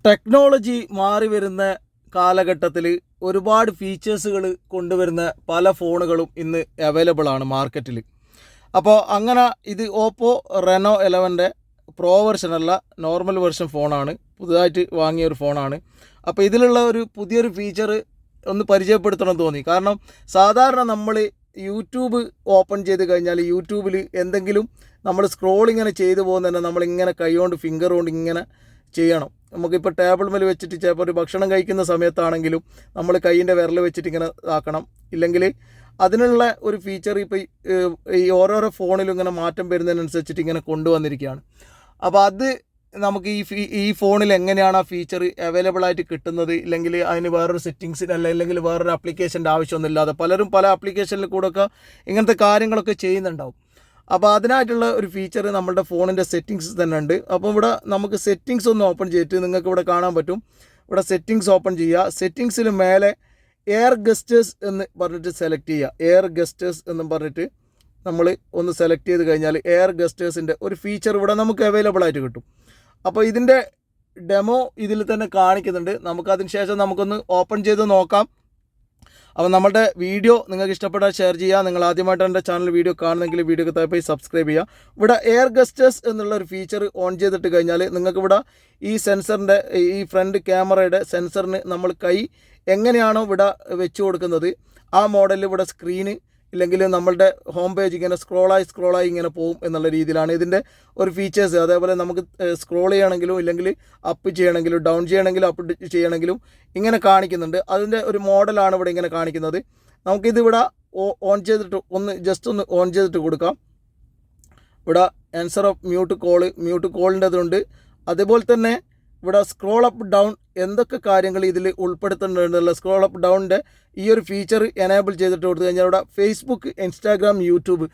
Technology മാറി വരുന്ന കാലഘട്ടത്തിൽ ഒരുപാട് ഫീച്ചേഴ്സുകൾ കൊണ്ടുവരുന്ന പല ഫോണുകളും ഇന്ന് അവൈലബിൾ ആണ് മാർക്കറ്റിൽ. അപ്പോൾ അങ്ങനെ ഇത് ഓപ്പോ റെനോ 11 പ്രോ വെർഷനല്ല, നോർമൽ വെർഷൻ ഫോണാണ്. പുതുതായിട്ട് വാങ്ങിയ ഒരു ഫോണാണ്. അപ്പോൾ ഇതിലുള്ള ഒരു പുതിയൊരു ഫീച്ചർ ഒന്ന് പരിചയപ്പെടുത്തണം തോന്നി. കാരണം സാധാരണ നമ്മൾ യൂട്യൂബ് ഓപ്പൺ ചെയ്ത് കഴിഞ്ഞാൽ യൂട്യൂബിൽ എന്തെങ്കിലും നമ്മൾ സ്ക്രോൾ ഇങ്ങനെ ചെയ്തു പോകുന്നതന്നെ നമ്മളിങ്ങനെ കൈകൊണ്ട് ഫിംഗർ കൊണ്ട് ഇങ്ങനെ ചെയ്യണം. നമുക്കിപ്പോൾ ടേബിൾ മേൽ വെച്ചിട്ട് ചിലപ്പോൾ ഒരു ഭക്ഷണം കഴിക്കുന്ന സമയത്താണെങ്കിലും നമ്മൾ കൈയിൻ്റെ വിരൽ വെച്ചിട്ട് ഇങ്ങനെ ആക്കണം. ഇല്ലെങ്കിൽ അതിനുള്ള ഒരു ഫീച്ചർ ഇപ്പോൾ ഈ ഓരോരോ ഫോണിലും ഇങ്ങനെ മാറ്റം വരുന്നതിനനുസരിച്ചിട്ട് ഇങ്ങനെ കൊണ്ടുവന്നിരിക്കുകയാണ്. അപ്പോൾ അത് നമുക്ക് ഈ ഫോണിൽ എങ്ങനെയാണ് ആ ഫീച്ചർ അവൈലബിൾ ആയിട്ട് കിട്ടുന്നത്, ഇല്ലെങ്കിൽ അതിന് വേറൊരു സെറ്റിങ്സിനല്ല, അല്ലെങ്കിൽ വേറൊരു ആപ്ലിക്കേഷൻ്റെ ആവശ്യമൊന്നുമില്ലാതെ പലരും പല ആപ്ലിക്കേഷനിൽ കൂടെയൊക്കെ ഇങ്ങനത്തെ കാര്യങ്ങളൊക്കെ ചെയ്യുന്നുണ്ടാവും. അപ്പോൾ അതിനായിട്ടുള്ള ഒരു ഫീച്ചർ നമ്മുടെ ഫോണിൻ്റെ സെറ്റിങ്സ് തന്നെ ഉണ്ട്. അപ്പോൾ ഇവിടെ നമുക്ക് സെറ്റിങ്സ് ഒന്ന് ഓപ്പൺ ചെയ്തിട്ട് നിങ്ങൾക്ക് ഇവിടെ കാണാൻ പറ്റും. ഇവിടെ സെറ്റിങ്സ് ഓപ്പൺ ചെയ്യുക. സെറ്റിങ്സിൽ മേലെ എയർ ഗസ്റ്റേഴ്സ് എന്ന് പറഞ്ഞിട്ട് സെലക്ട് ചെയ്യുക. എയർ ഗസ്റ്റേഴ്സ് എന്ന് പറഞ്ഞിട്ട് നമ്മൾ ഒന്ന് സെലക്ട് ചെയ്ത് കഴിഞ്ഞാൽ എയർ ഗസ്റ്റേഴ്സിൻ്റെ ഒരു ഫീച്ചർ ഇവിടെ നമുക്ക് അവൈലബിൾ ആയിട്ട് കിട്ടും. അപ്പോൾ ഇതിൻ്റെ ഡെമോ ഇതിൽ തന്നെ കാണിക്കുന്നുണ്ട്. നമുക്കതിന് ശേഷം നമുക്കൊന്ന് ഓപ്പൺ ചെയ്ത് നോക്കാം. അപ്പോൾ നമ്മുടെ വീഡിയോ നിങ്ങൾക്ക് ഇഷ്ടപ്പെട്ടാൽ ഷെയർ ചെയ്യുക. നിങ്ങൾ ആദ്യമായിട്ട് എൻ്റെ ചാനൽ വീഡിയോ കാണുന്നെങ്കിൽ വീഡിയോക്ക് താഴെ പോയി സബ്സ്ക്രൈബ് ചെയ്യുക. ഇവിടെ എയർ ഗസ്റ്റേഴ്സ് എന്നുള്ള ഒരു ഫീച്ചർ ഓൺ ചെയ്തിട്ട് കഴിഞ്ഞാൽ നിങ്ങൾക്ക് ഇവിടെ ഈ സെൻസറിൻ്റെ ഈ ഫ്രണ്ട് ക്യാമറയുടെ സെൻസറിന് നമ്മൾ കൈ എങ്ങനെയാണോ ഇവിടെ വെച്ച് കൊടുക്കുന്നത് ആ മോഡലിൽ ഇവിടെ സ്ക്രീന് ഇല്ലെങ്കിൽ നമ്മളുടെ ഹോം പേജ് ഇങ്ങനെ സ്ക്രോളായി ഇങ്ങനെ പോകും എന്നുള്ള രീതിയിലാണ് ഇതിൻ്റെ ഒരു ഫീച്ചേഴ്സ്. അതേപോലെ നമുക്ക് സ്ക്രോൾ ചെയ്യണമെങ്കിലും ഇല്ലെങ്കിൽ അപ്പ് ചെയ്യണമെങ്കിലും ഡൗൺ ചെയ്യണമെങ്കിലും അപ്പ് ചെയ്യണമെങ്കിലും ഇങ്ങനെ കാണിക്കുന്നുണ്ട്. അതിൻ്റെ ഒരു മോഡലാണ് ഇവിടെ ഇങ്ങനെ കാണിക്കുന്നത്. നമുക്കിതിവിടെ ഓൺ ചെയ്തിട്ട് ഒന്ന് ഓൺ ചെയ്തിട്ട് കൊടുക്കാം. ഇവിടെ ആൻസർ ഓഫ് മ്യൂട്ട് കോളിൻ്റെ അതുണ്ട്. അതേപോലെ തന്നെ ഇവിടെ സ്ക്രോൾ അപ്പ് ഡൗൺ എന്തൊക്കെ കാര്യങ്ങൾ ഇതിൽ ഉൾപ്പെടുത്തുന്നുണ്ടല്ലോ. സ്ക്രോൾ അപ്പ് ഡൗണിൻ്റെ ഈ ഒരു ഫീച്ചർ എനേബിൾ ചെയ്തിട്ട് കൊടുത്തു കഴിഞ്ഞാൽ ഇവിടെ ഫേസ്ബുക്ക്, ഇൻസ്റ്റാഗ്രാം, യൂട്യൂബ്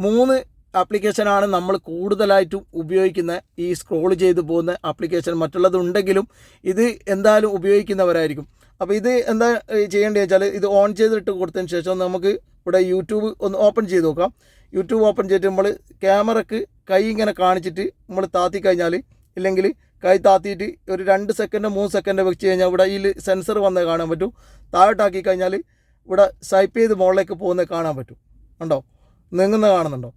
3 ആപ്ലിക്കേഷനാണ് നമ്മൾ കൂടുതലായിട്ടും ഉപയോഗിക്കുന്ന ഈ സ്ക്രോൾ ചെയ്ത് പോകുന്ന ആപ്ലിക്കേഷൻ. മറ്റുള്ളതുണ്ടെങ്കിലും ഇത് എന്തായാലും ഉപയോഗിക്കുന്നവരായിരിക്കും. അപ്പോൾ ഇത് എന്താ ചെയ്യേണ്ടത് വെച്ചാൽ ഇത് ഓൺ ചെയ്തിട്ട് കൊടുത്തതിന് ശേഷം നമുക്ക് ഇവിടെ യൂട്യൂബ് ഒന്ന് ഓപ്പൺ ചെയ്ത് നോക്കാം. യൂട്യൂബ് ഓപ്പൺ ചെയ്തിട്ട് നമ്മൾ ക്യാമറക്ക് കൈ ഇങ്ങനെ കാണിച്ചിട്ട് നമ്മൾ താത്തി കഴിഞ്ഞാൽ, ഇല്ലെങ്കിൽ കൈ താത്തിയിട്ട് ഒരു 2 സെക്കൻഡ് 3 സെക്കൻഡ് വെച്ച് കഴിഞ്ഞാൽ ഇവിടെ ഈ സെൻസർ വന്ന് കാണാൻ പറ്റും. താഴോട്ടാക്കി കഴിഞ്ഞാൽ ഇവിടെ സ്വൈപ്പ് ചെയ്ത് മുകളിലേക്ക് പോകുന്നത് കാണാൻ പറ്റും. ഉണ്ടോ, നീങ്ങുന്ന കാണുന്നുണ്ടോ?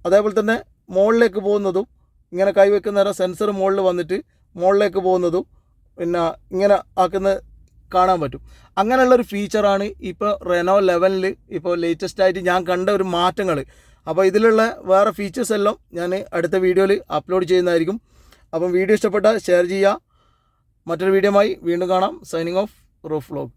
അതേപോലെ തന്നെ മുകളിലേക്ക് പോകുന്നതും ഇങ്ങനെ കൈ വെക്കുന്ന നേരം സെൻസർ മുകളിൽ വന്നിട്ട് മുകളിലേക്ക് പോകുന്നതും പിന്നെ ഇങ്ങനെ ആക്കുന്നത് കാണാൻ പറ്റും. അങ്ങനെയുള്ളൊരു ഫീച്ചറാണ് ഇപ്പോൾ റെനോ 11 ഇപ്പോൾ ലേറ്റസ്റ്റ് ആയിട്ട് ഞാൻ കണ്ട ഒരു മാറ്റങ്ങൾ. അപ്പോൾ ഇതിലുള്ള വേറെ ഫീച്ചേഴ്സ് എല്ലാം ഞാൻ അടുത്ത വീഡിയോയിൽ അപ്ലോഡ് ചെയ്യുന്നതായിരിക്കും. അപ്പം വീഡിയോ ഇഷ്ടപ്പെട്ടാൽ ഷെയർ ചെയ്യുക. മറ്റൊരു വീഡിയോയുമായി വീണ്ടും കാണാം. Signing off roof vlog.